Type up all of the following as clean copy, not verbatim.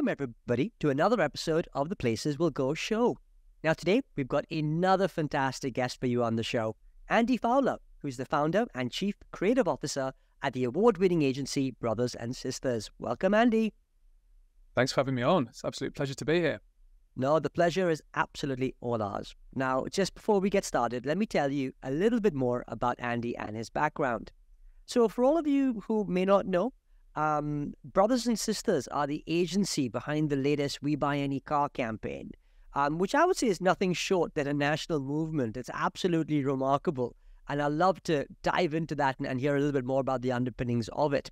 Welcome everybody to another episode of the Places We'll Go show. Now today we've got another fantastic guest for you on the show, Andy Fowler, who's the founder and chief creative officer at the award-winning agency Brothers and Sisters. Welcome, Andy. Thanks for having me on. It's an absolute pleasure to be here. No, the pleasure is absolutely all ours. Now, just before we get started, let me tell you a little bit more about Andy and his background. So for all of you who may not know, Brothers and Sisters are the agency behind the latest WeBuyAnyCar campaign, which I would say is nothing short than a national movement. It's absolutely remarkable. And I'd love to dive into that and hear a little bit more about the underpinnings of it.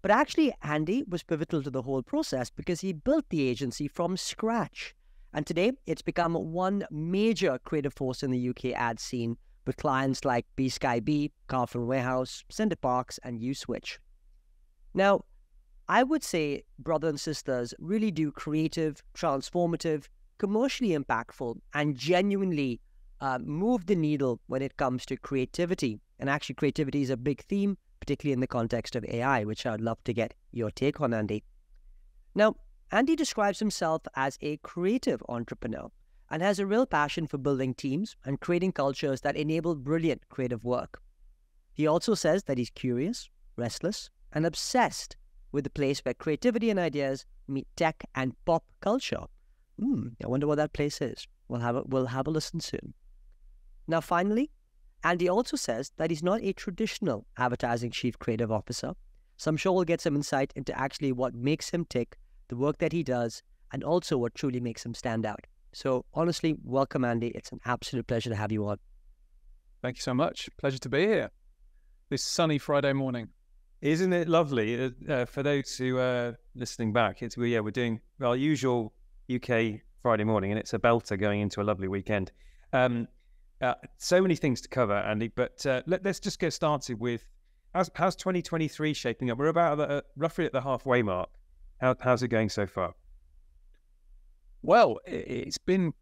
But actually, Andy was pivotal to the whole process because he built the agency from scratch. And today, it's become one major creative force in the UK ad scene with clients like B-Sky-B, Carphone Warehouse, Center Parcs, and U-Switch. Now, I would say Brothers and Sisters really do creative, transformative, commercially impactful, and genuinely move the needle when it comes to creativity. And actually, creativity is a big theme, particularly in the context of AI, which I'd love to get your take on, Andy. Now, Andy describes himself as a creative entrepreneur and has a real passion for building teams and creating cultures that enable brilliant creative work. He also says that he's curious, restless, and obsessed with the place where creativity and ideas meet tech and pop culture. I wonder what that place is. We'll have a listen soon. Now, finally, Andy also says that he's not a traditional advertising chief creative officer, so I'm sure we'll get some insight into actually what makes him tick, the work that he does, and also what truly makes him stand out. So honestly, welcome, Andy. It's an absolute pleasure to have you on. Thank you so much. Pleasure to be here this sunny Friday morning. Isn't it lovely? For those who are listening back, we're doing our usual UK Friday morning, and it's a belter going into a lovely weekend. So many things to cover, Andy, but let's just get started with how's 2023 shaping up? We're about roughly at the halfway mark. How's it going so far? Well, it's been,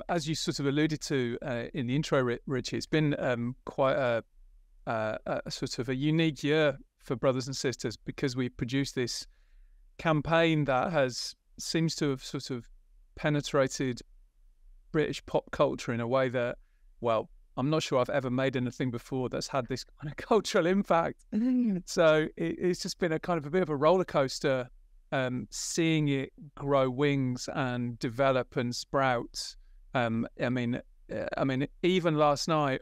as you sort of alluded to in the intro, Richie, it's been quite a sort of a unique year for Brothers and Sisters because we produced this campaign that seems to have sort of penetrated British pop culture in a way that, well, I'm not sure I've ever made anything before that's had this kind of cultural impact. So it's just been a kind of a bit of a roller coaster, seeing it grow wings and develop and sprout. I mean, even last night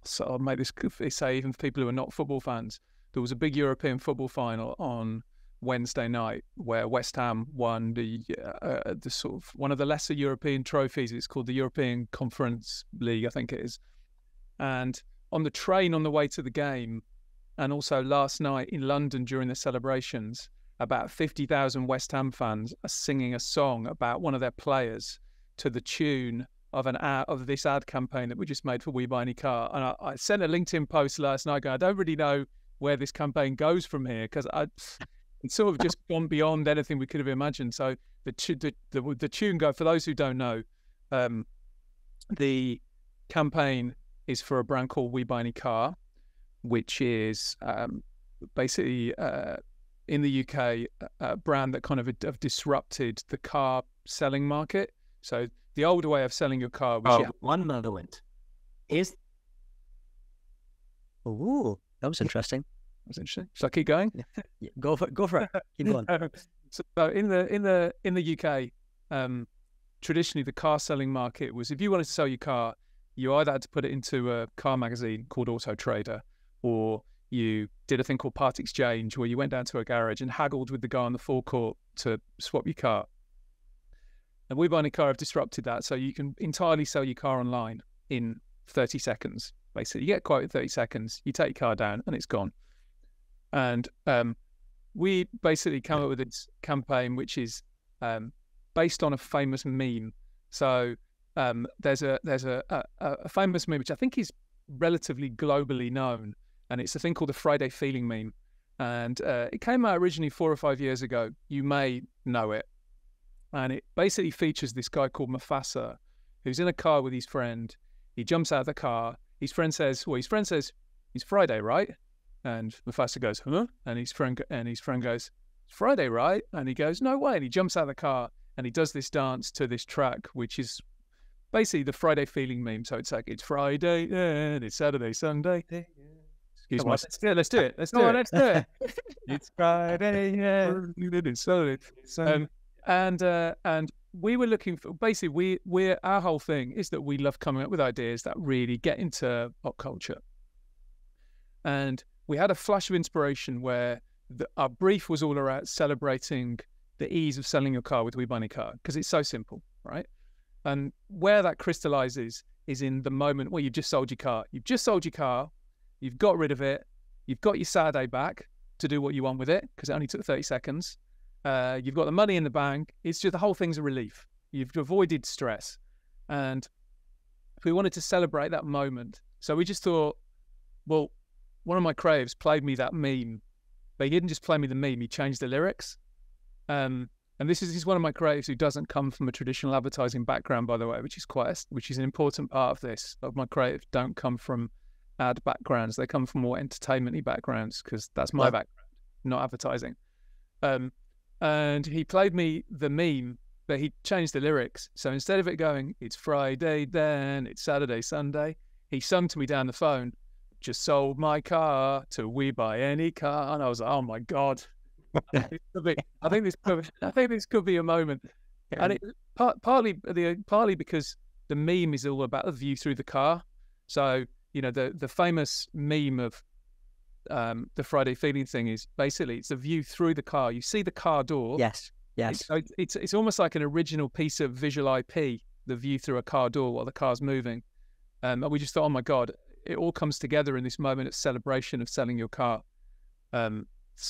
so I'll make this say even for people who are not football fans, there was a big European football final on Wednesday night where West Ham won the sort of one of the lesser European trophies. It's called the European Conference League, I think it is. And on the train on the way to the game, and also last night in London during the celebrations, about 50,000 West Ham fans are singing a song about one of their players to the tune of this ad campaign that we just made for WeBuyAnyCar. And I sent a LinkedIn post last night going, I don't really know where this campaign goes from here because it's sort of just gone beyond anything we could have imagined. So the tune go, for those who don't know, the campaign is for a brand called WeBuyAnyCar, which is basically in the UK a brand that kind of have disrupted the car selling market. So the old way of selling your car, which one moment is. Oh, that was interesting. That's interesting. Shall I keep going? Yeah, go for it. Keep going. So in the UK, traditionally the car selling market was, if you wanted to sell your car, you either had to put it into a car magazine called Auto Trader, or you did a thing called part exchange, where you went down to a garage and haggled with the guy on the forecourt to swap your car. And WeBuyAnyCar have disrupted that, so you can entirely sell your car online in 30 seconds. Basically, you get a quote in 30 seconds, you take your car down, and it's gone. And we basically come up with this campaign, which is based on a famous meme. So there's a famous meme, which I think is relatively globally known, and it's a thing called the Friday Feeling meme. And it came out originally 4 or 5 years ago. You may know it. And it basically features this guy called Mufasa, who's in a car with his friend. He jumps out of the car. His friend says, it's Friday, right? And Mufasa goes, huh? And his friend goes, it's Friday, right? And he goes, no way. And he jumps out of the car and he does this dance to this track, which is basically the Friday feeling meme. So it's like, it's Friday and it's Saturday, Sunday. Excuse me. Let's do it. Let's do it. Let's do it. It's Friday, yeah. It's Saturday. And we were looking for, basically, our whole thing is that we love coming up with ideas that really get into pop culture. And we had a flash of inspiration where our brief was all around celebrating the ease of selling your car with WeBuyAnyCar, because it's so simple, right? And where that crystallizes is in the moment where you've just sold your car. You've just sold your car, you've got rid of it, you've got your Saturday back to do what you want with it, because it only took 30 seconds. You've got the money in the bank. It's just the whole thing's a relief. You've avoided stress. And we wanted to celebrate that moment. So we just thought, well, one of my creatives played me that meme, but he didn't just play me the meme, he changed the lyrics. And this is one of my creatives who doesn't come from a traditional advertising background, by the way, which is an important part of this. Of my creatives don't come from ad backgrounds. They come from more entertainment-y backgrounds, because that's my background, not advertising. And he played me the meme, but he changed the lyrics. So instead of it going, it's Friday then, it's Saturday, Sunday, he sung to me down the phone, just sold my car to WeBuyAnyCar. And I was like, oh my God. I think this could be a moment. And it partly because the meme is all about the view through the car. So, you know, the famous meme of the Friday feeling thing is basically it's a view through the car. You see the car door. Yes. It's almost like an original piece of visual IP, the view through a car door while the car's moving. And we just thought, oh my God, it all comes together in this moment of celebration of selling your car. And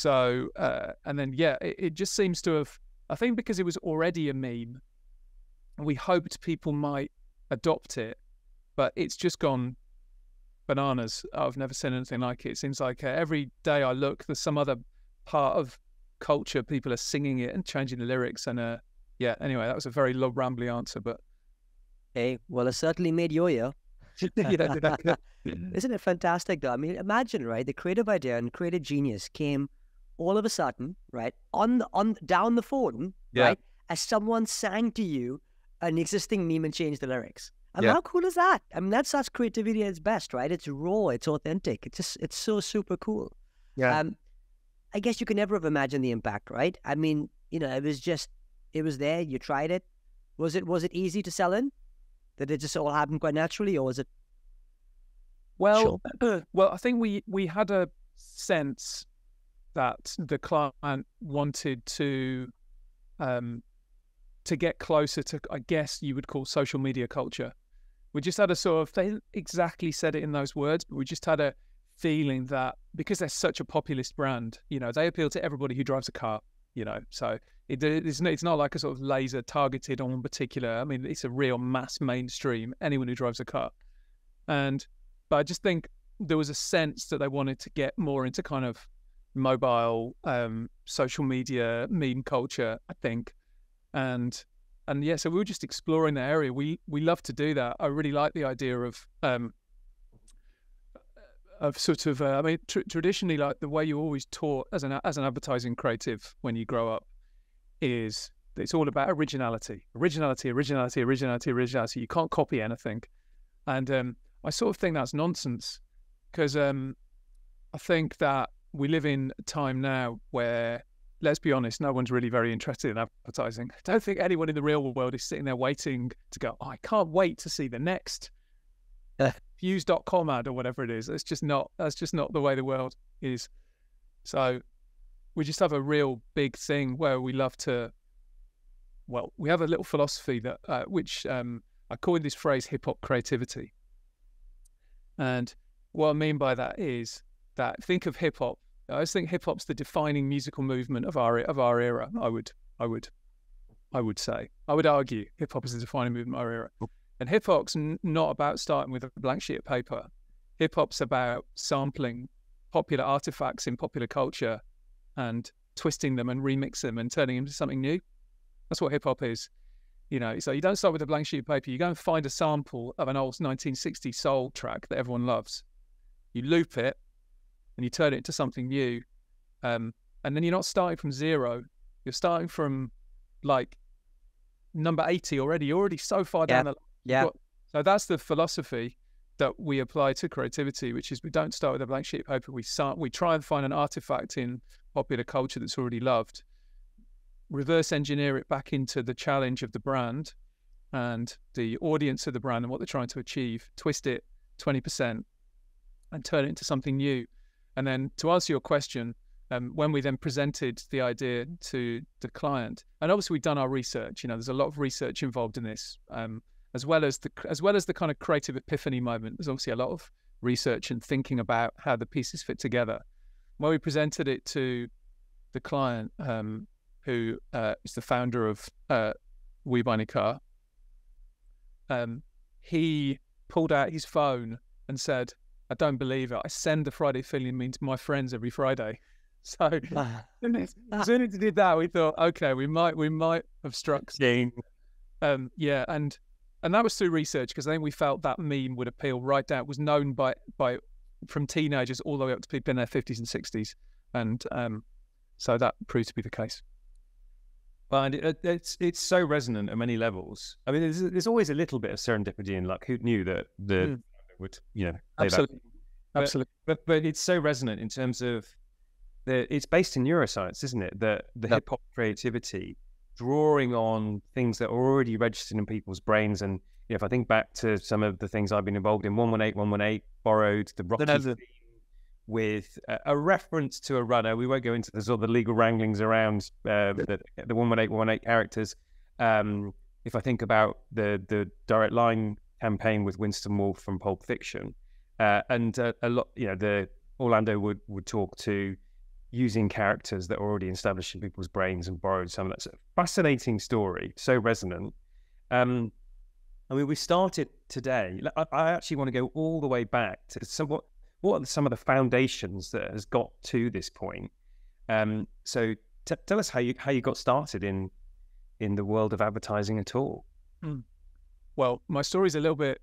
then, it just seems to have, I think because it was already a meme, we hoped people might adopt it, but it's just gone bananas. I've never seen anything like it. It seems like every day I look, there's some other part of culture, people are singing it and changing the lyrics. And anyway, that was a very low, rambly answer, but. Hey, well, it certainly made your year. Isn't it fantastic though? I mean, imagine, right? The creative idea and creative genius came all of a sudden, right? On down the phone, right? As someone sang to you an existing meme and changed the lyrics. I mean, how cool is that? I mean, that's creativity at its best, right? It's raw, it's authentic. It's so super cool. Yeah. I guess you can never have imagined the impact, right? I mean, you know, it was there. You tried it. Was it easy to sell in? Did it just all happen quite naturally, or was it? Well, I think we had a sense that the client wanted to get closer to, I guess you would call social media culture. We just had a sort of, they didn't exactly said it in those words, but we just had a feeling that because they're such a populist brand, you know, they appeal to everybody who drives a car, you know, so it's not like a sort of laser targeted on one particular. I mean, it's a real mass mainstream, anyone who drives a car. But I just think there was a sense that they wanted to get more into kind of mobile, social media, meme culture, I think. And so we were just exploring that area. We love to do that. I really like the idea of sort of, I mean, traditionally, like the way you're always taught as an advertising creative when you grow up is it's all about originality. You can't copy anything. And I sort of think that's nonsense, because I think that we live in a time now where, let's be honest, no one's really very interested in advertising. I don't think anyone in the real world is sitting there waiting to go, oh, I can't wait to see the next Views.com ad or whatever it is. That's just not the way the world is. So we just have a real big thing where we love to, well, we have a little philosophy that which I coined this phrase hip-hop creativity. And what I mean by that is that, think of hip-hop. I just think hip-hop's the defining musical movement of our era. I would say. I would argue hip-hop is the defining movement of our era. And hip-hop's not about starting with a blank sheet of paper. Hip-hop's about sampling popular artifacts in popular culture and twisting them and remix them and turning them into something new. That's what hip-hop is. You know, so you don't start with a blank sheet of paper. You go and find a sample of an old 1960s soul track that everyone loves. You loop it, and you turn it into something new, and then you're not starting from zero. You're starting from like number 80 already. You're already so far down the line. Yeah. So that's the philosophy that we apply to creativity, which is we don't start with a blank sheet of paper. We try and find an artifact in popular culture that's already loved, reverse engineer it back into the challenge of the brand and the audience of the brand and what they're trying to achieve, twist it 20% and turn it into something new. And then to answer your question, when we then presented the idea to the client, and obviously we've done our research, there's a lot of research involved in this, as well as the kind of creative epiphany moment. There's obviously a lot of research and thinking about how the pieces fit together. When we presented it to the client, who is the founder of WeBuyAnyCar, he pulled out his phone and said, "I don't believe it. I send the Friday feeling mean to my friends every Friday." So as soon as he did that, we thought, okay, we might have struck. Yeah, and that was through research, because I think we felt that meme would appeal right down. It was known by from teenagers all the way up to people in their 50s and 60s, and so that proved to be the case. Well, and it's so resonant at many levels. I mean, there's always a little bit of serendipity and luck. Who knew that would Absolutely. Absolutely. But it's so resonant in terms of it's based in neuroscience, isn't it? The hip hop creativity, drawing on things that are already registered in people's brains. And if I think back to some of the things I've been involved in, 118 borrowed the Rocky theme with a reference to a runner. We won't go into the sort of the legal wranglings around the 118 characters. If I think about the Direct Line campaign with Winston Wolfe from Pulp Fiction, and a lot, the Orlando would talk to using characters that are already established in people's brains and borrowed some of that. So fascinating story, so resonant. I mean, we started today. I actually want to go all the way back to what are some of the foundations that has got to this point. So tell us how you got started in the world of advertising at all. Well, my story's a little bit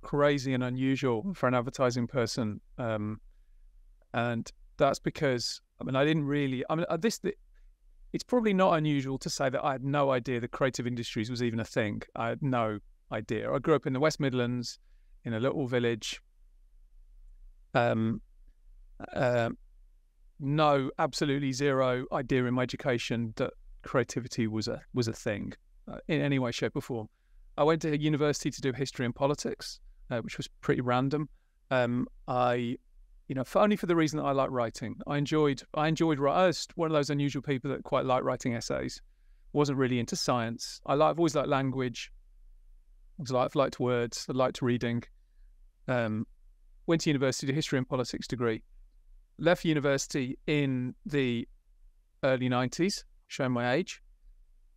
crazy and unusual for an advertising person, and that's because it's probably not unusual to say that I had no idea the creative industries was even a thing. I had no idea. I grew up in the West Midlands in a little village. No, absolutely zero idea in my education that creativity was a thing in any way, shape, or form. I went to university to do history and politics, which was pretty random. Only for the reason that I like writing. I enjoyed writing. I was one of those unusual people that quite like writing essays. Wasn't really into science. I've always liked language. I've liked words. I liked reading. Went to university, did a history and politics degree. Left university in the early 90s, showing my age.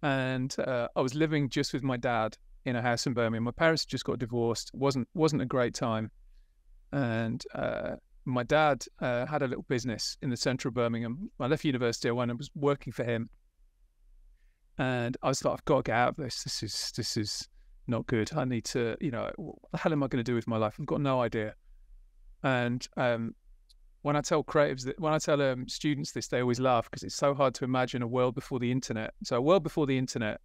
And I was living just with my dad in a house in Birmingham. My parents had just got divorced. Wasn't a great time. And my dad had a little business in the centre of Birmingham. I left university, I went and was working for him. And I was like, I've got to get out of this. This is not good. I need to, what the hell am I going to do with my life? I've got no idea. And when I tell students this, they always laugh because it's so hard to imagine a world before the internet. So a world before the internet,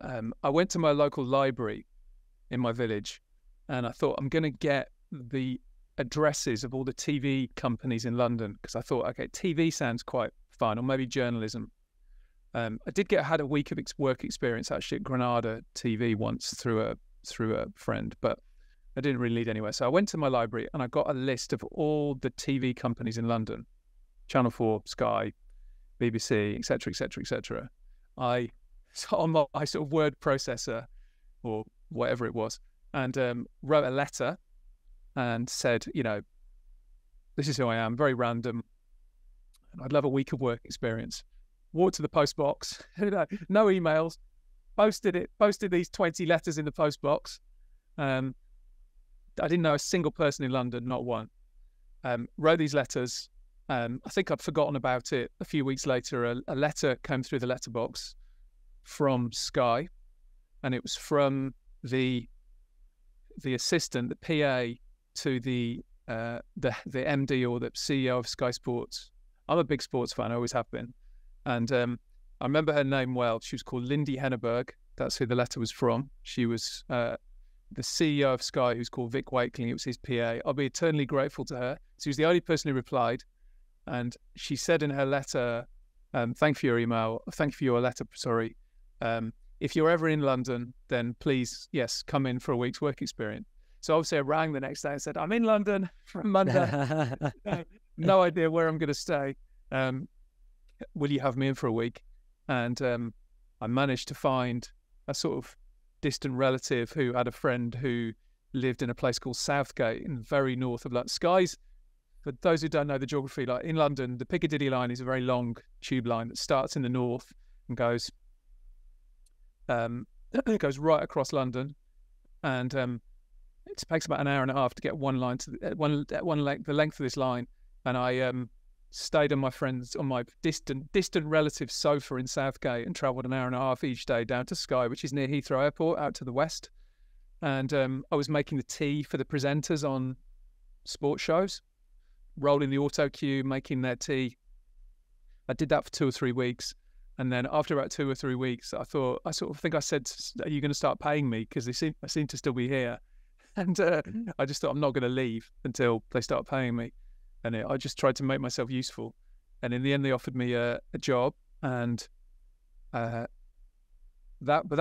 I went to my local library in my village, and I thought, I'm going to get the addresses of all the TV companies in London, because I thought, okay, TV sounds quite fun, or maybe journalism. I had a week of work experience actually at Granada TV once through a friend, but I didn't really lead anywhere. So I went to my library and I got a list of all the TV companies in London: Channel 4, Sky, BBC, etc., etc., etc. On my sort of word processor or whatever it was, and wrote a letter and said, this is who I am, very random. I'd love a week of work experience. Walked to the post box, no emails, posted these 20 letters in the post box. I didn't know a single person in London, not one. Wrote these letters. I think I'd forgotten about it. A few weeks later, a letter came through the letterbox from Sky, and it was from the assistant, the PA to the the MD or the CEO of Sky Sports. I'm a big sports fan, I always have been. And I remember her name well. She was called Lindy Henneberg. That's who the letter was from. She was the CEO of Sky, who's called Vic Wakeling. It was his PA. I'll be eternally grateful to her. She was the only person who replied. And she said in her letter, thank you for your email. Thank you for your letter, sorry. If you're ever in London, then please, yes, come in for a week's work experience. So obviously I rang the next day and said, I'm in London from Monday. No idea where I'm going to stay. Will you have me in for a week? And I managed to find a sort of distant relative who had a friend who lived in a place called Southgate in the very north of London. Sky's, for those who don't know the geography, like in London, the Piccadilly line is a very long tube line that starts in the north and goes right across London. And it takes about an hour and a half to get one line to the length of this line. And I stayed on my distant relative's sofa in Southgate and travelled an hour and a half each day down to Skye, which is near Heathrow Airport, out to the west. And I was making the tea for the presenters on sports shows, rolling the auto cue, making their tea. I did that for 2 or 3 weeks. And then after about 2 or 3 weeks, I said, are you going to start paying me? Because I seem to still be here. And I just thought, I'm not going to leave until they start paying me. And I just tried to make myself useful. And in the end, they offered me a job. And that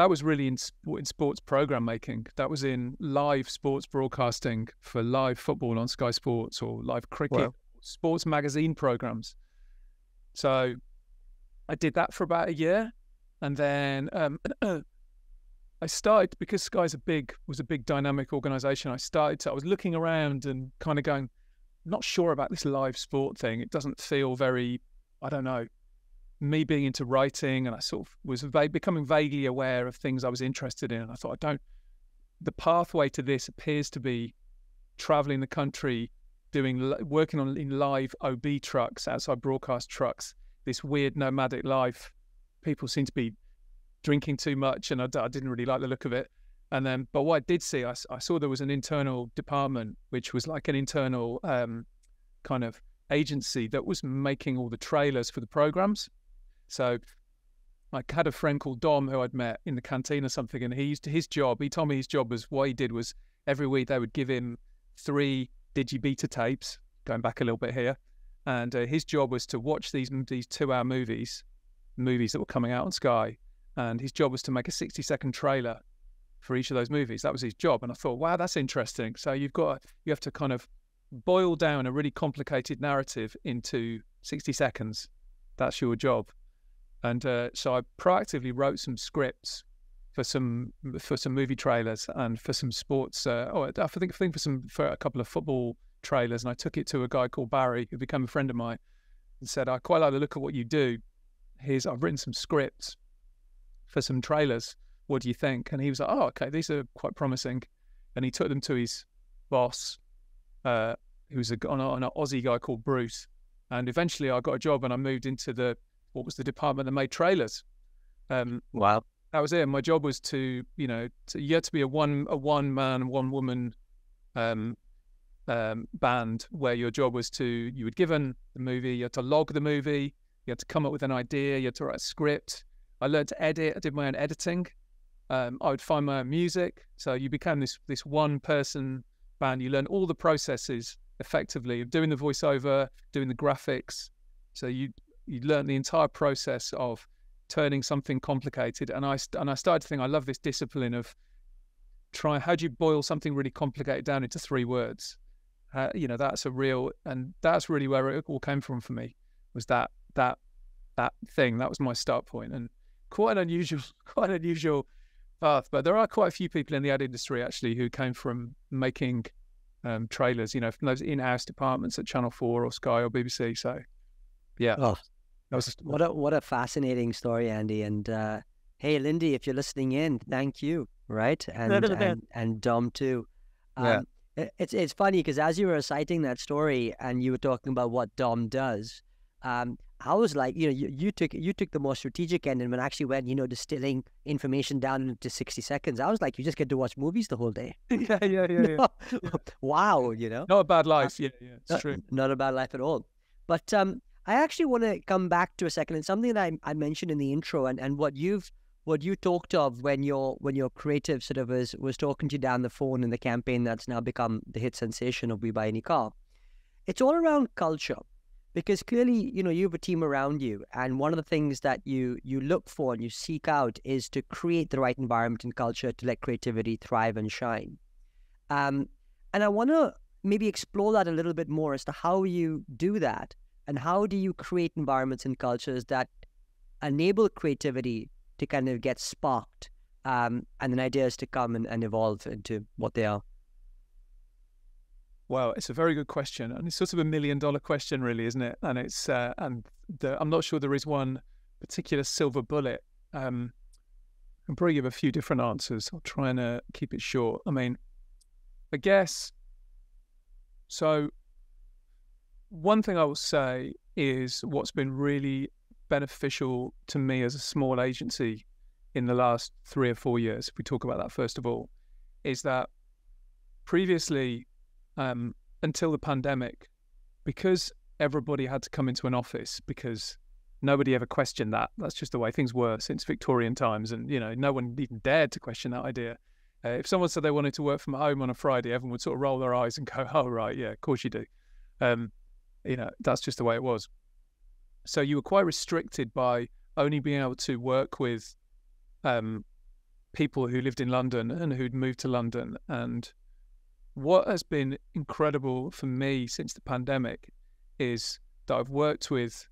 was really in sports program making. That was in live sports broadcasting for live football on Sky Sports or live cricket, Wow. sports magazine programs. So I did that for about a year. And then I started, because Sky's was a big dynamic organization. I was looking around and kind of going, not sure about this live sport thing. It doesn't feel very, I don't know, me being into writing, and I sort of was becoming vaguely aware of things I was interested in. And I thought, the pathway to this appears to be traveling the country, working in live OB trucks, outside broadcast trucks, this weird nomadic life. People seem to be drinking too much, and I didn't really like the look of it. And then, but what I did see, I saw there was an internal department, which was like an internal kind of agency that was making all the trailers for the programs. So I had a friend called Dom who I'd met in the canteen or something, and he told me his job was, what he did was every week they would give him 3 digibeta tapes, going back a little bit here, and his job was to watch these 2-hour movies that were coming out on Sky, and his job was to make a 60-second trailer for each of those movies. That was his job. And I thought, wow, that's interesting. So you have to kind of boil down a really complicated narrative into 60 seconds. That's your job. And so I proactively wrote some scripts for some movie trailers and for some sports. I think for a couple of football trailers. And I took it to a guy called Barry, who became a friend of mine, and said, I quite like the look of what you do. I've written some scripts for some trailers. What do you think? And he was like, oh, okay, these are quite promising. And he took them to his boss, who was an Aussie guy called Bruce. And eventually I got a job and I moved into what was the department that made trailers. Wow. That was it. My job was you had to be a one man, one woman band, where your job was you were given the movie, you had to log the movie, you had to come up with an idea, you had to write a script. I learned to edit. I did my own editing. I would find my own music. So you became this one person band. You learn all the processes effectively of doing the voiceover, doing the graphics. So you learn the entire process of turning something complicated. And I started to think, I love this discipline of how do you boil something really complicated down into 3 words? That's really where it all came from for me, was that thing. That was my start point. And quite an unusual path, but there are quite a few people in the ad industry actually who came from making trailers, from those in-house departments at Channel 4 or Sky or BBC. So, yeah. Oh, what a fascinating story, Andy. And hey, Lindy, if you're listening in, thank you, right? And Dom too. Yeah. It's funny because as you were reciting that story and you were talking about what Dom does, I was like, you took the more strategic end, and when I actually went, distilling information down into 60 seconds, I was like, you just get to watch movies the whole day. Yeah. Wow, Not a bad life. Yeah, it's true. Not a bad life at all. But I actually want to come back to a second, and something that I mentioned in the intro, and what you talked of when your creative sort of was talking to you down the phone in the campaign that's now become the hit sensation of We Buy Any Car. It's all around culture. Because clearly, you have a team around you, and one of the things that you look for and you seek out is to create the right environment and culture to let creativity thrive and shine. And I want to maybe explore that a little bit more as to how you do that, and how do you create environments and cultures that enable creativity to kind of get sparked, and then ideas to come and evolve into what they are. Well, it's a very good question, and it's sort of $1 million question, really, isn't it? And it's I'm not sure there is one particular silver bullet. I can probably give a few different answers. I'll try and keep it short. I mean, I guess so. One thing I will say is what's been really beneficial to me as a small agency in the last 3 or 4 years, if we talk about that first of all, is that previously, until the pandemic, because everybody had to come into an office, because nobody ever questioned that. That's just the way things were since Victorian times. And, no one even dared to question that idea. If someone said they wanted to work from home on a Friday, everyone would sort of roll their eyes and go, oh, right, yeah, of course you do. That's just the way it was. So you were quite restricted by only being able to work with people who lived in London and who'd moved to London. And what has been incredible for me since the pandemic is that I've worked with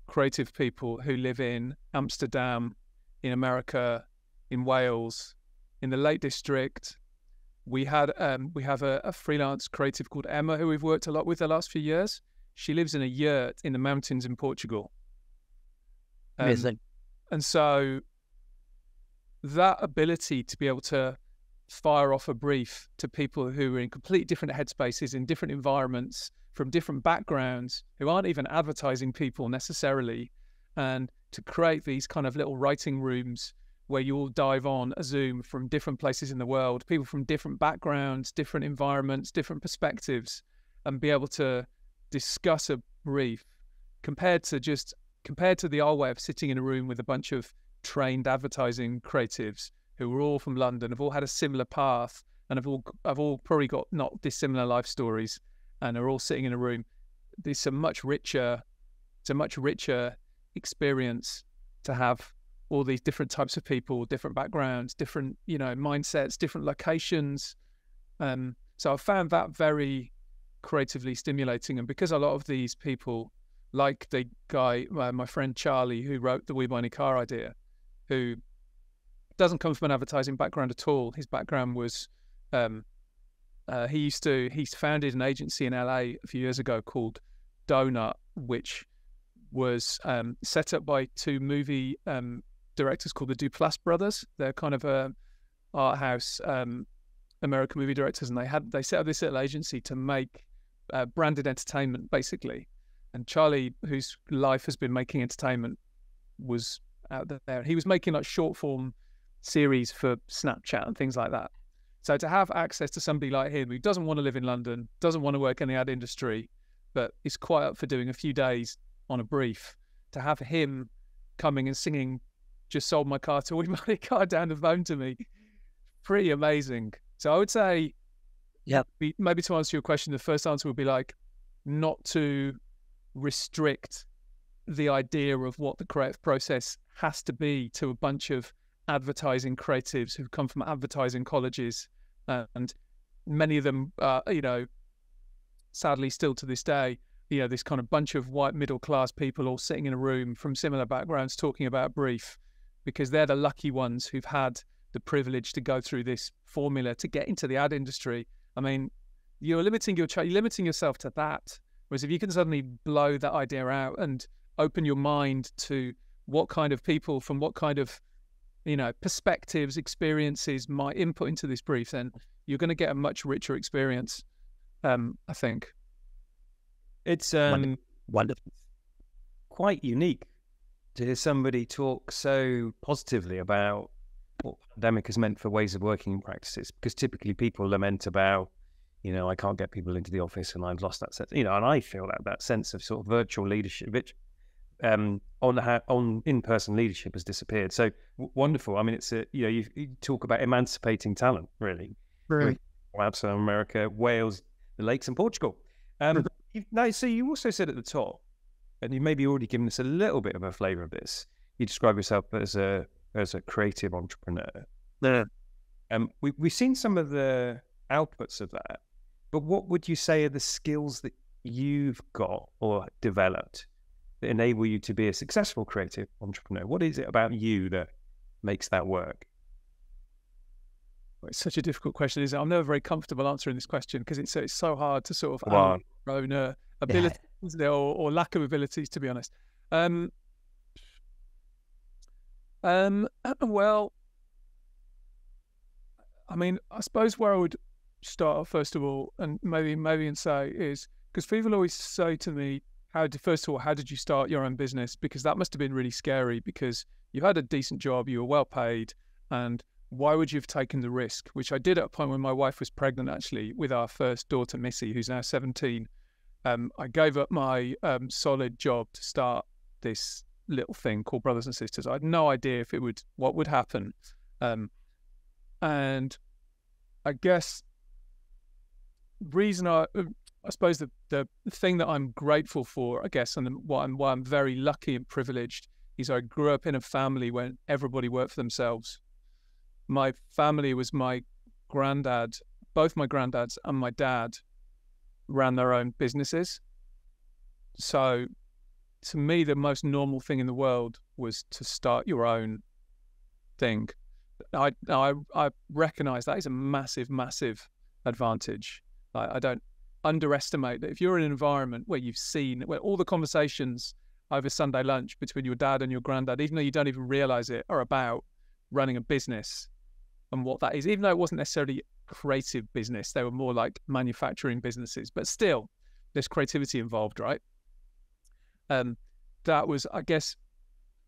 creative people who live in Amsterdam, in America, in Wales, in the Lake District. We have a freelance creative called Emma, who we've worked a lot with the last few years. She lives in a yurt in the mountains in Portugal. Amazing. And so that ability to be able to fire off a brief to people who are in completely different headspaces, in different environments, from different backgrounds, who aren't even advertising people necessarily, and to create these kind of little writing rooms where you all dive on a Zoom from different places in the world, people from different backgrounds, different environments, different perspectives, and be able to discuss a brief compared to the old way of sitting in a room with a bunch of trained advertising creatives who were all from London, have all had a similar path, and have all probably got not dissimilar life stories, and are all sitting in a room. It's a much richer experience to have all these different types of people, different backgrounds, different mindsets, different locations. So I found that very creatively stimulating, and because a lot of these people, like the guy, my friend Charlie, who wrote the WeBuyAnyCar idea, who doesn't come from an advertising background at all. His background was he's founded an agency in LA a few years ago called Donut, which was set up by two movie directors called the Duplass brothers. They're kind of a art house American movie directors, and they set up this little agency to make branded entertainment, basically. And Charlie, whose life has been making entertainment, was out there. He was making like short form series for Snapchat and things like that. So to have access to somebody like him who doesn't want to live in London, doesn't want to work in the ad industry, but is quite up for doing a few days on a brief, to have him coming and singing "Just Sold My Car to WeBuyAnyCar" down the phone to me, pretty amazing. So I would say, maybe to answer your question, the first answer would be like not to restrict the idea of what the creative process has to be to a bunch of advertising creatives who come from advertising colleges, and many of them sadly still to this day, this kind of bunch of white middle class people all sitting in a room from similar backgrounds talking about brief, because they're the lucky ones who've had the privilege to go through this formula to get into the ad industry. I mean, you're limiting yourself to that. Whereas if you can suddenly blow that idea out and open your mind to what kind of people from what kind of perspectives, experiences might input into this brief, then you're going to get a much richer experience, I think. It's wonderful. quite unique to hear somebody talk so positively about what the pandemic has meant for ways of working and practices, because typically people lament about, I can't get people into the office and I've lost that sense, and I feel that sense of sort of virtual leadership, which on in-person leadership has disappeared. So wonderful. I mean, it's you talk about emancipating talent, really. Right. Outside America, Wales, the lakes, and Portugal. So you also said at the top, and you maybe already given us a little bit of a flavour of this. You describe yourself as a creative entrepreneur. Yeah. We've seen some of the outputs of that, but what would you say are the skills that you've got or developed that enable you to be a successful creative entrepreneur? What is it about you that makes that work? It's such a difficult question, isn't it? I'm never very comfortable answering this question because it's so hard to sort of Wow. own abilities, isn't it? Or lack of abilities, to be honest. Well, I mean, I suppose where I would start first of all, and maybe and say is, because people always say to me, first of all, how did you start your own business? Because that must have been really scary because you had a decent job, you were well paid, and why would you have taken the risk? Which I did at a point when my wife was pregnant, actually, with our first daughter, Missy, who's now 17. I gave up my solid job to start this little thing called Brothers and Sisters. I had no idea what would happen. And I guess I suppose the thing that I'm grateful for, I guess, and why I'm very lucky and privileged is I grew up in a family where everybody worked for themselves. My family was my granddad, both my granddads and my dad ran their own businesses. So to me, the most normal thing in the world was to start your own thing. I recognize that is a massive, massive advantage. I don't underestimate that if you're in an environment where where all the conversations over Sunday lunch between your dad and your granddad, even though you don't even realize it, are about running a business and what that is, even though it wasn't necessarily creative business, they were more like manufacturing businesses, but still there's creativity involved, right? That was, I guess,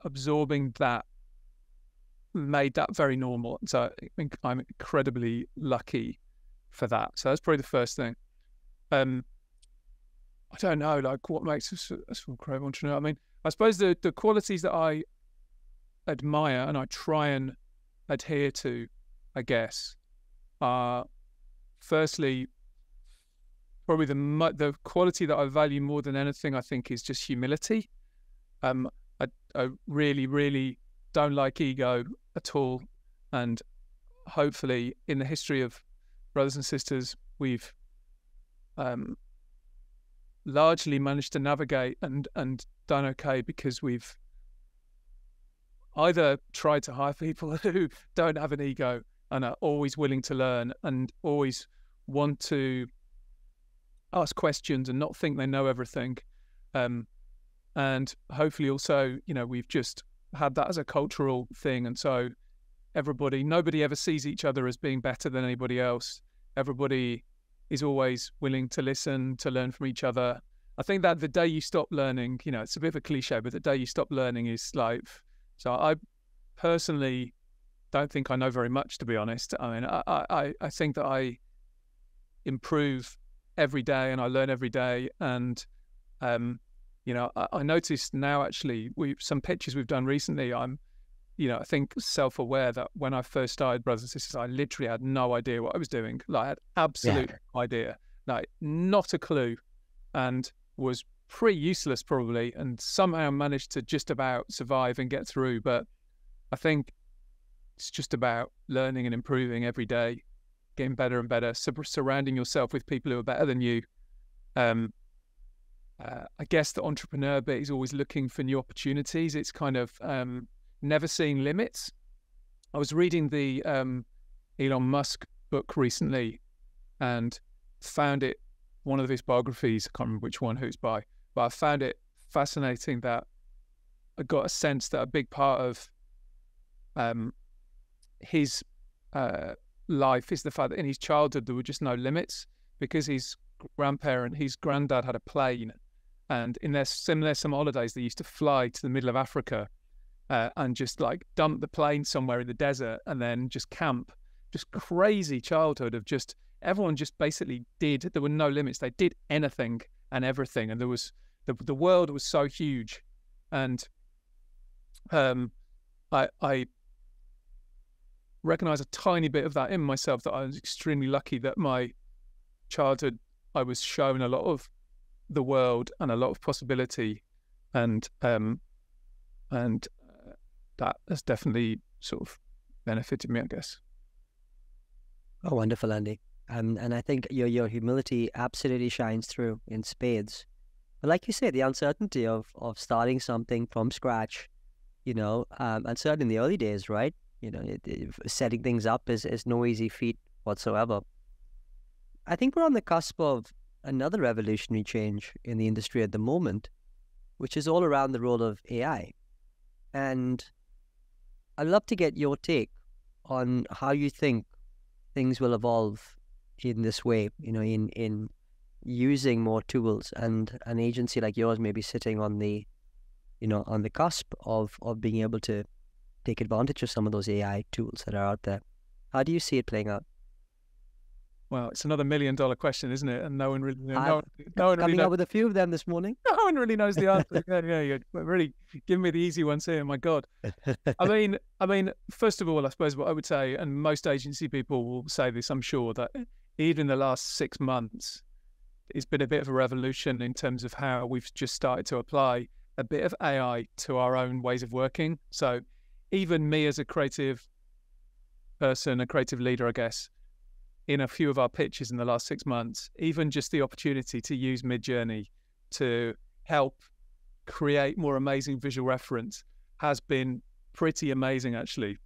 absorbing that made that very normal. So I think I'm incredibly lucky for that. So that's probably the first thing. I don't know, like what makes us a creative entrepreneur. I mean, I suppose the qualities that I admire and I try and adhere to, I guess, are firstly probably the quality that I value more than anything, I think, is just humility. I really, really don't like ego at all, and hopefully in the history of Brothers and Sisters, we've largely managed to navigate and done okay because we've either tried to hire people who don't have an ego and are always willing to learn and always want to ask questions and not think they know everything. And hopefully also, we've just had that as a cultural thing. And so nobody ever sees each other as being better than anybody else. Everybody is always willing to listen, to learn from each other. I think that the day you stop learning, it's a bit of a cliche, but the day you stop learning is life. So I personally don't think I know very much, to be honest. I mean, I think that I improve every day and I learn every day. And, I noticed now, actually, some pitches we've done recently, I'm, I think self-aware that when I first started Brothers and Sisters, I literally had no idea what I was doing. Like, I had absolute idea, like not a clue, and was pretty useless probably, and somehow managed to just about survive and get through. But I think it's just about learning and improving every day, getting better and better, surrounding yourself with people who are better than you. I guess the entrepreneur bit is always looking for new opportunities. It's kind of never seeing limits. I was reading the Elon Musk book recently and found it, one of his biographies, I can't remember which one, who it's by, but I found it fascinating that I got a sense that a big part of his life is the fact that in his childhood there were just no limits, because his granddad had a plane, And in their summer holidays, they used to fly to the middle of Africa and just like dump the plane somewhere in the desert and then just camp. Just crazy childhood of just everyone just basically did. There were no limits. They did anything and everything, and there was the world was so huge. And I recognize a tiny bit of that in myself, that I was extremely lucky that my childhood I was shown a lot of the world and a lot of possibility, and that has definitely sort of benefited me, I guess. Oh, wonderful, Andy. And I think your humility absolutely shines through in spades. But like you say, the uncertainty of starting something from scratch, and certainly in the early days, right? Setting things up is no easy feat whatsoever. I think we're on the cusp of another revolutionary change in the industry at the moment, which is all around the role of AI. And I'd love to get your take on how you think things will evolve in this way, in using more tools, and an agency like yours may be sitting on the cusp of being able to take advantage of some of those AI tools that are out there. How do you see it playing out? Well, it's another $1 million question, isn't it? And no one really, coming up with a few of them this morning. No one really knows the answer. Yeah, you're really giving me the easy ones here. My God. I mean, first of all, I suppose what I would say, and most agency people will say this, I'm sure, that even in the last 6 months, it's been a bit of a revolution in terms of how we've just started to apply a bit of AI to our own ways of working. So even me as a creative person, a creative leader, I guess, in a few of our pitches in the last 6 months, even just the opportunity to use Midjourney to help create more amazing visual reference has been pretty amazing, actually,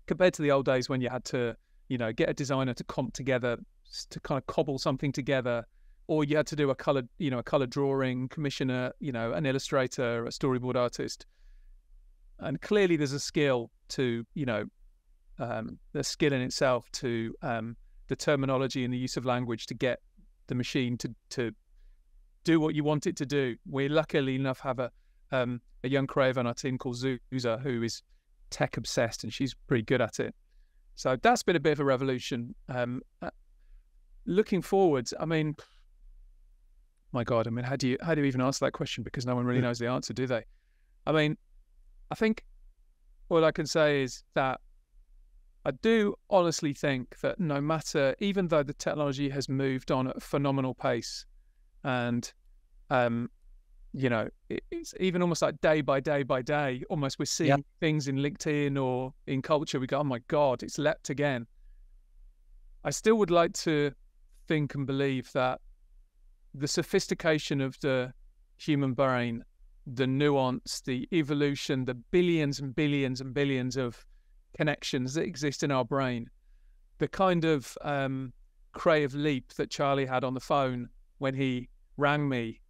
compared to the old days when you had to, get a designer to comp together, to kind of cobble something together, or you had to do a colored drawing, commission an illustrator, a storyboard artist. And clearly there's a skill to, the skill in itself to the terminology and the use of language to get the machine to do what you want it to do. We luckily enough have a young creative on our team called Zuza, who is tech obsessed, and she's pretty good at it. So that's been a bit of a revolution. Looking forwards, I mean, my God, how do you even answer that question? Because no one really knows the answer, do they? I mean, I think all I can say is that I do honestly think that no matter, even though the technology has moved on at a phenomenal pace, and it's even almost like day by day by day, almost we're seeing things in LinkedIn or in culture, we go, oh my God, it's leapt again. I still would like to think and believe that the sophistication of the human brain, the nuance, the evolution, the billions and billions and billions of connections that exist in our brain, the kind of creative leap that Charlie had on the phone when he rang me,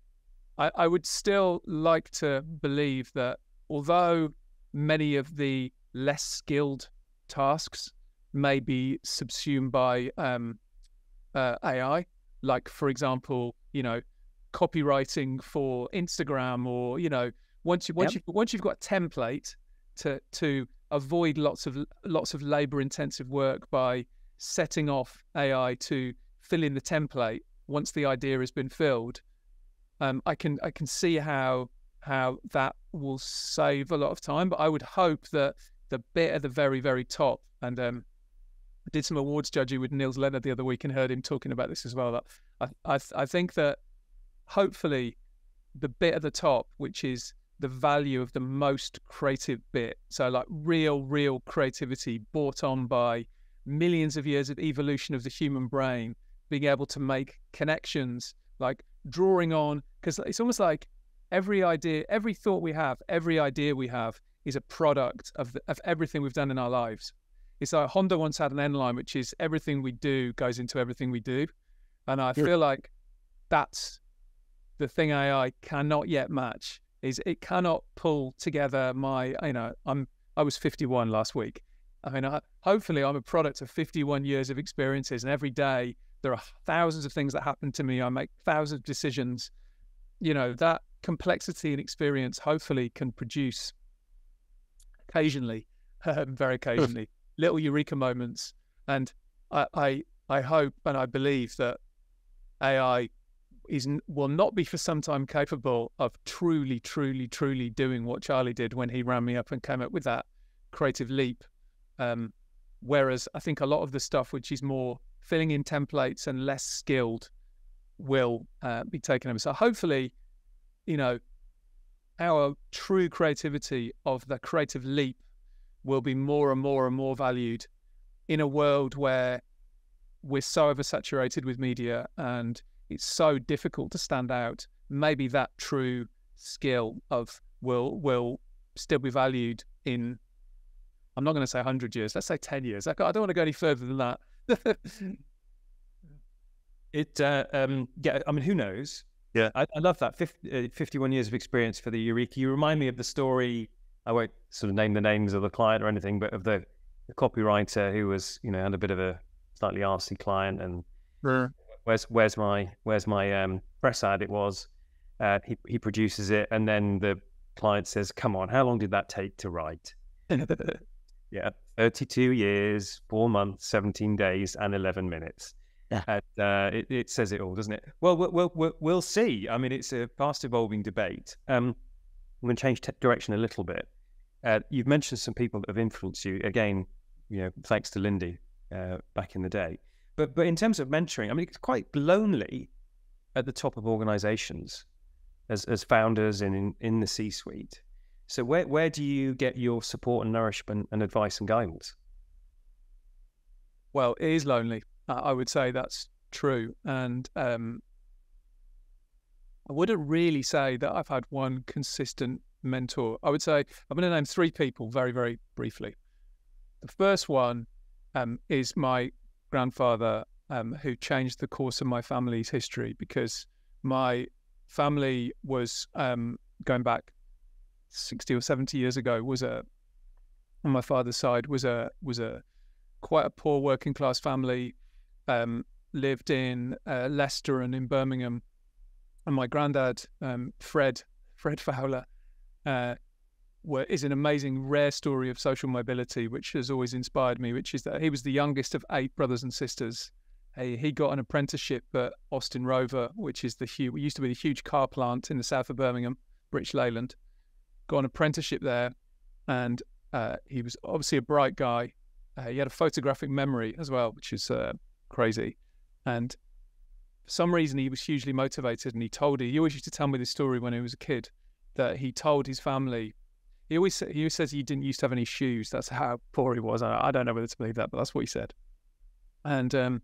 I would still like to believe that although many of the less skilled tasks may be subsumed by AI, like, for example, copywriting for Instagram, or, once you've got a template to avoid lots of labor intensive work by setting off AI to fill in the template once the idea has been filled, I can see how that will save a lot of time. But I would hope that the bit at the very, very top, and I did some awards judging with Niels Leonard the other week and heard him talking about this as well, that I think that hopefully the bit at the top, which is the value of the most creative bit, so like real creativity brought on by millions of years of evolution of the human brain, being able to make connections, like drawing on, because it's almost like every idea, every thought we have, every idea we have is a product of everything we've done in our lives. It's like Honda once had an end line, which is everything we do goes into everything we do. And I feel like that's the thing AI cannot yet match, is it cannot pull together my, I was 51 last week. Hopefully I'm a product of 51 years of experiences, and every day there are thousands of things that happen to me. I make thousands of decisions, that complexity and experience hopefully can produce occasionally, very occasionally, little eureka moments. And I hope and I believe that AI will not be for some time capable of truly doing what Charlie did when he ran me up and came up with that creative leap. Whereas I think a lot of the stuff which is more filling in templates and less skilled will be taken over. So hopefully, our true creativity of the creative leap will be more and more valued in a world where we're so oversaturated with media and it's so difficult to stand out. Maybe that true skill will still be valued in, I'm not going to say 100 years, let's say 10 years. I don't want to go any further than that. I mean, who knows? Yeah. I love that 51 years of experience for the Eureka. You remind me of the story. I won't sort of name the names of the client or anything, but of the copywriter who was, had a bit of a slightly arsey client, and where's my press ad? It was he produces it, and then the client says, "Come on, how long did that take to write?" Yeah, 32 years, 4 months, 17 days, and 11 minutes. Yeah. And it says it all, doesn't it? Well, we'll see. I mean, it's a fast evolving debate. I'm going to change direction a little bit. You've mentioned some people that have influenced you. Again, thanks to Lindy back in the day. But in terms of mentoring, I mean, it's quite lonely at the top of organizations as founders and in the C-suite. So where do you get your support and nourishment and advice and guidance? Well, it is lonely. I would say that's true. And I wouldn't really say that I've had one consistent mentor. I would say I'm going to name 3 people very, very briefly. The first one is my grandfather, who changed the course of my family's history, because my family was going back 60 or 70 years ago, on my father's side, was a quite a poor working class family, lived in Leicester and in Birmingham. And my granddad, Fred Fowler, is an amazing, rare story of social mobility, which has always inspired me, which is that he was the youngest of 8 brothers and sisters. He got an apprenticeship at Austin Rover, which is used to be the huge car plant in the south of Birmingham, British Leyland. Got an apprenticeship there, and he was obviously a bright guy. He had a photographic memory as well, which is crazy. And for some reason, he was hugely motivated, and he always used to tell me this story when he was a kid, that he told his family, he always says he didn't used to have any shoes. That's how poor he was. I don't know whether to believe that, but that's what he said. And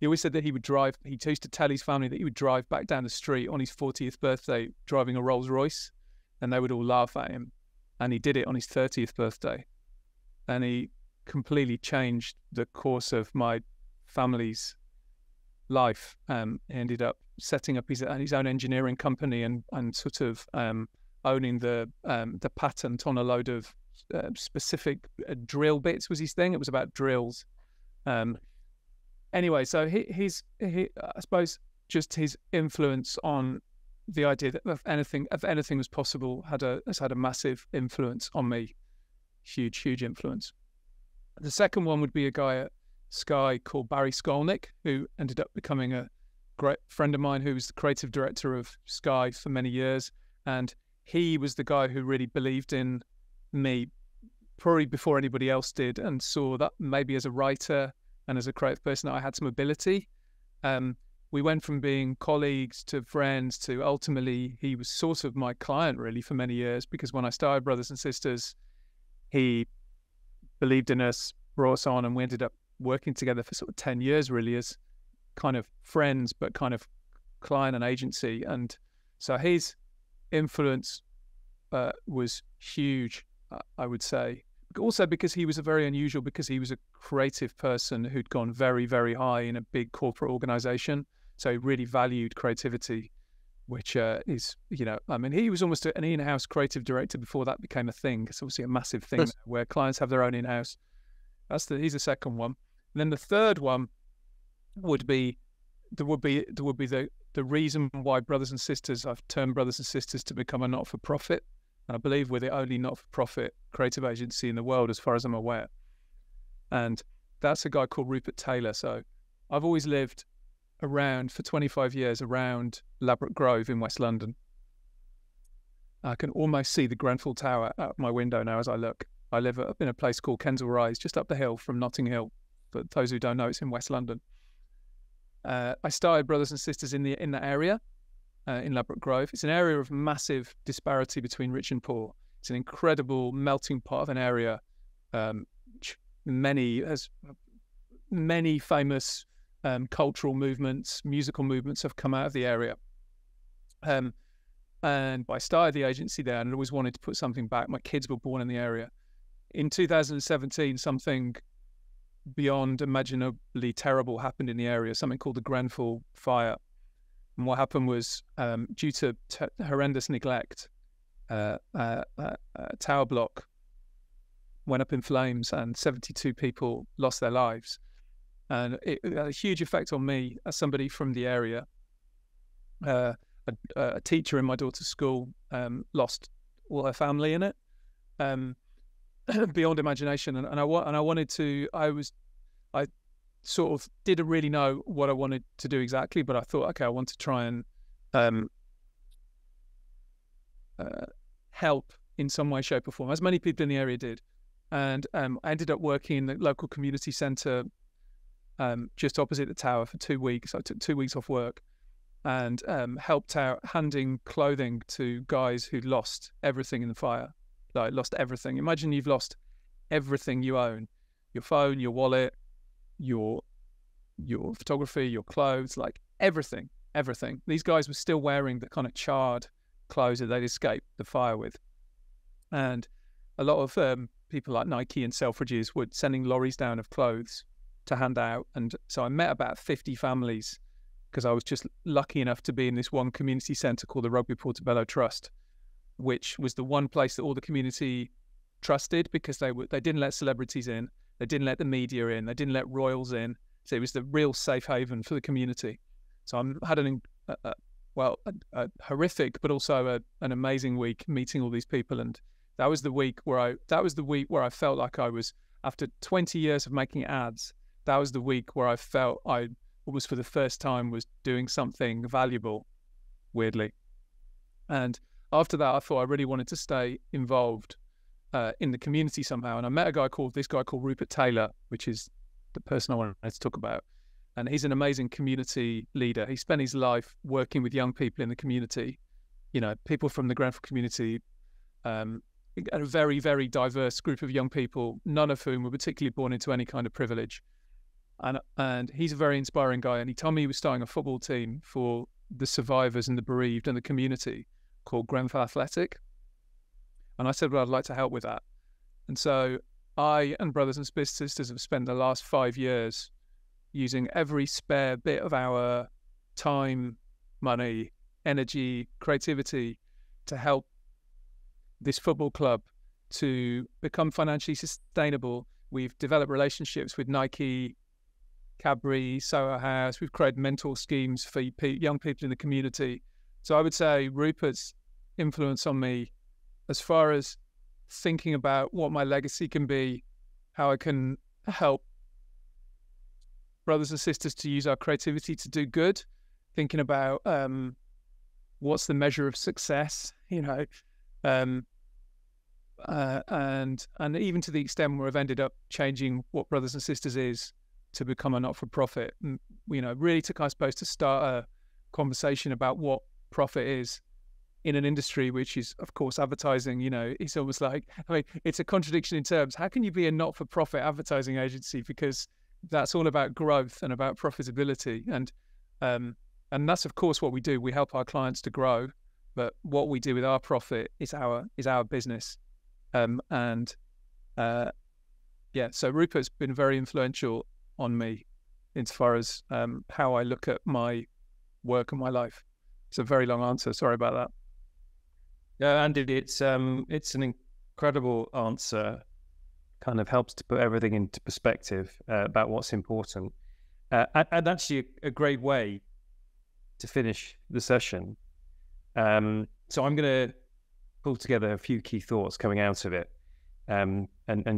he always said that he used to tell his family that he would drive back down the street on his 40th birthday driving a Rolls Royce, and they would all laugh at him. And he did it on his 30th birthday. And he completely changed the course of my family's life. He ended up setting up his own engineering company and sort of owning the patent on a load of specific drill bits was his thing. It was about drills. Anyway, so he I suppose just his influence on the idea that if anything was possible has had a massive influence on me. Huge influence. The second one would be a guy at Sky called Barry Skolnick, who ended up becoming a great friend of mine, who was the creative director of Sky for many years. And he was the guy who really believed in me probably before anybody else did, and saw that maybe as a writer and as a creative person, I had some ability. We went from being colleagues to friends to ultimately he was sort of my client really for many years, because when I started Brothers and Sisters, he believed in us, brought us on, and we ended up working together for sort of 10 years really as kind of friends, but kind of client and agency. And so his influence was huge, I would say. Also because he was because he was a creative person who'd gone very, very high in a big corporate organization. So he really valued creativity, which is, I mean, he was almost an in-house creative director before that became a thing. It's obviously a massive thing where clients have their own in-house. He's the second one. And then the third one would be the the reason why Brothers and Sisters, I've turned Brothers and Sisters to become a not-for-profit. And I believe we're the only not-for-profit creative agency in the world, as far as I'm aware. And that's a guy called Rupert Taylor. So I've always lived around, for 25 years, around Ladbroke Grove in West London. I can almost see the Grenfell Tower out my window now as I look. I live up in a place called Kensal Rise, just up the hill from Notting Hill. But those who don't know, it's in West London. I started Brothers and Sisters in that area, in Ladbroke Grove. It's an area of massive disparity between rich and poor. It's an incredible melting pot of an area. Has many famous cultural movements, musical movements have come out of the area. And I started the agency there, and I always wanted to put something back. My kids were born in the area. In 2017, something beyond imaginably terrible happened in the area, something called the Grenfell fire. And what happened was, due to horrendous neglect, a tower block went up in flames and 72 people lost their lives. And it had a huge effect on me as somebody from the area. A teacher in my daughter's school lost all her family in it, beyond imagination. And I sort of didn't really know what I wanted to do exactly, but I thought, okay, I want to try and help in some way, shape or form, as many people in the area did. And I ended up working in the local community centre just opposite the tower for 2 weeks. I took 2 weeks off work and helped out handing clothing to guys who'd lost everything in the fire, like lost everything. Imagine you've lost everything you own, your phone, your wallet, your photography, your clothes, like everything. These guys were still wearing the kind of charred clothes that they'd escaped the fire with. And a lot of people like Nike and Selfridges were sending lorries down of clothes to hand out. And so I met about 50 families because I was just lucky enough to be in this one community centre called the Rugby Portobello Trust, which was the one place that all the community trusted because they didn't let celebrities in, they didn't let the media in, they didn't let royals in. So it was the real safe haven for the community. So I had a horrific but also an amazing week meeting all these people. And that was the week where I felt like I was, after 20 years of making ads, that was the week where I felt I was for the first time was doing something valuable, weirdly. And after that, I thought I really wanted to stay involved in the community somehow. And I met this guy called Rupert Taylor, which is the person I wanted to talk about. And he's an amazing community leader. He spent his life working with young people in the community, people from the Grenfell community, a very, very diverse group of young people, none of whom were particularly born into any kind of privilege. And he's a very inspiring guy. And he told me he was starting a football team for the survivors and the bereaved and the community called Grenfell Athletic. And I said, well, I'd like to help with that. And so I and Brothers and Sisters have spent the last 5 years using every spare bit of our time, money, energy, creativity to help this football club to become financially sustainable. We've developed relationships with Nike, Cadbury, Soho House. We've created mentor schemes for young people in the community. So I would say Rupert's influence on me, as far as thinking about what my legacy can be, how I can help brothers and sisters to use our creativity to do good, thinking about what's the measure of success, and even to the extent where I've ended up changing what Brothers and Sisters is to become a not-for-profit. And, really took, I suppose, to start a conversation about what profit is in an industry which is, of course, advertising. It's almost like, it's a contradiction in terms. How can you be a not-for-profit advertising agency? Because that's all about growth and about profitability. And that's, of course, what we do. We help our clients to grow, but what we do with our profit is our business. So Rupert's been very influential on me as far as how I look at my work and my life. It's a very long answer. Sorry about that. Yeah, Andy, it's an incredible answer. Kind of helps to put everything into perspective about what's important, and actually a great way to finish the session. So I'm going to pull together a few key thoughts coming out of it, and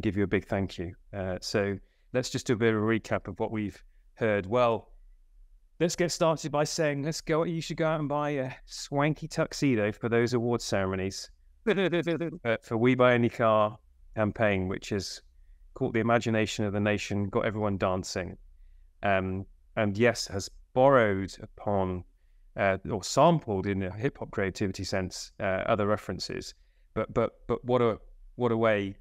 give you a big thank you. So let's just do a bit of a recap of what we've heard. Well, let's get started by saying, you should go out and buy a swanky tuxedo for those award ceremonies for WeBuyAnyCar campaign, which has caught the imagination of the nation, got everyone dancing, and yes, has borrowed upon or sampled in a hip hop creativity sense other references, but what a way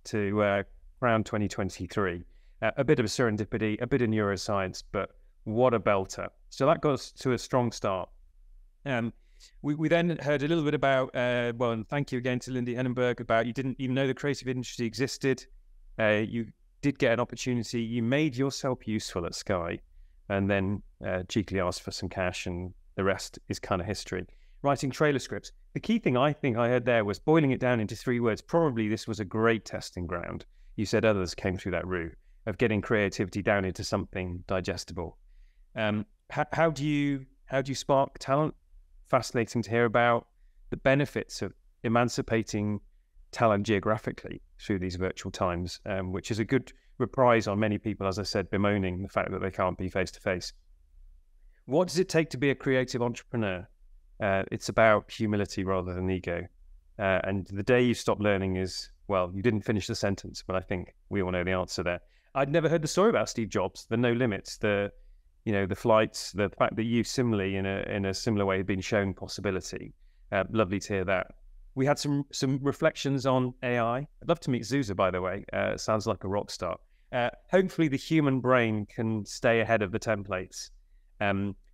to crown 2023. A bit of a serendipity, a bit of neuroscience, but what a belter. So that got us to a strong start. We then heard a little bit about, and thank you again to Lindy Hennenberg, about you didn't even know the creative industry existed. You did get an opportunity. You made yourself useful at Sky, and then cheekily asked for some cash, and the rest is kind of history. Writing trailer scripts. The key thing I think I heard there was boiling it down into 3 words. Probably this was a great testing ground. You said others came through that route of getting creativity down into something digestible. How do you spark talent? Fascinating to hear about the benefits of emancipating talent geographically through these virtual times, which is a good reprise on many people, as I said, bemoaning the fact that they can't be face to face. What does it take to be a creative entrepreneur? It's about humility rather than ego. And the day you stop learning is, well, you didn't finish the sentence, but I think we all know the answer there. I'd never heard the story about Steve Jobs, the no limits, the flights, the fact that you similarly in a similar way have been shown possibility. Lovely to hear that. We had some reflections on AI. I'd love to meet Zuza, by the way. Sounds like a rock star. Hopefully the human brain can stay ahead of the templates.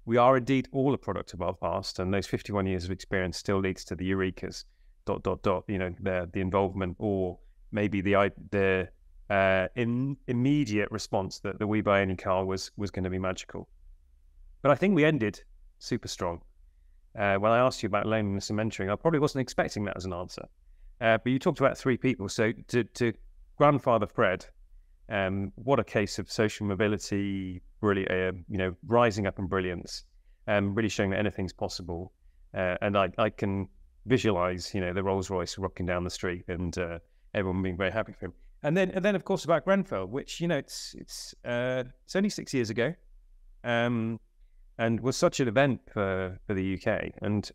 We are indeed all a product of our past, and those 51 years of experience still leads to the eurekas, ... the involvement, or maybe the immediate response that the WeBuyAnyCar was going to be magical. But I think we ended super strong. When I asked you about loneliness and mentoring, I probably wasn't expecting that as an answer. But you talked about 3 people. So to grandfather Fred, what a case of social mobility, really, rising up in brilliance, really showing that anything's possible. And I can visualize, the Rolls Royce rocking down the street and everyone being very happy for him. And then of course about Grenfell, which it's only 6 years ago, and was such an event for the UK, and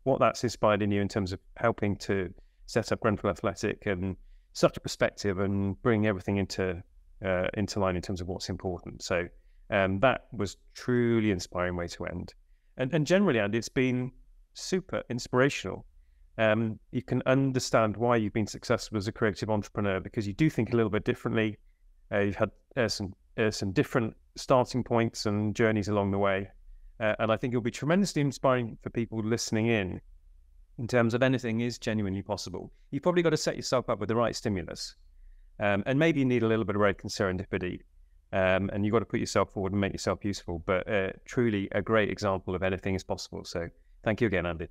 what that's inspired in you in terms of helping to set up Grenfell Athletic, and such a perspective, and bring everything into line in terms of what's important. So that was truly inspiring way to end. And generally, Andy, it's been super inspirational. You can understand why you've been successful as a creative entrepreneur, because you do think a little bit differently. You've had some different starting points and journeys along the way. And I think it'll be tremendously inspiring for people listening in terms of anything is genuinely possible. You've probably got to set yourself up with the right stimulus. And maybe you need a little bit of road serendipity. And you've got to put yourself forward and make yourself useful. But truly a great example of anything is possible. So thank you again, Andy.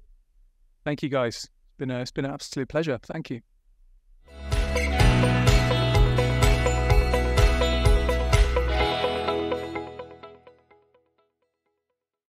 Thank you, guys. It's been an absolute pleasure. Thank you.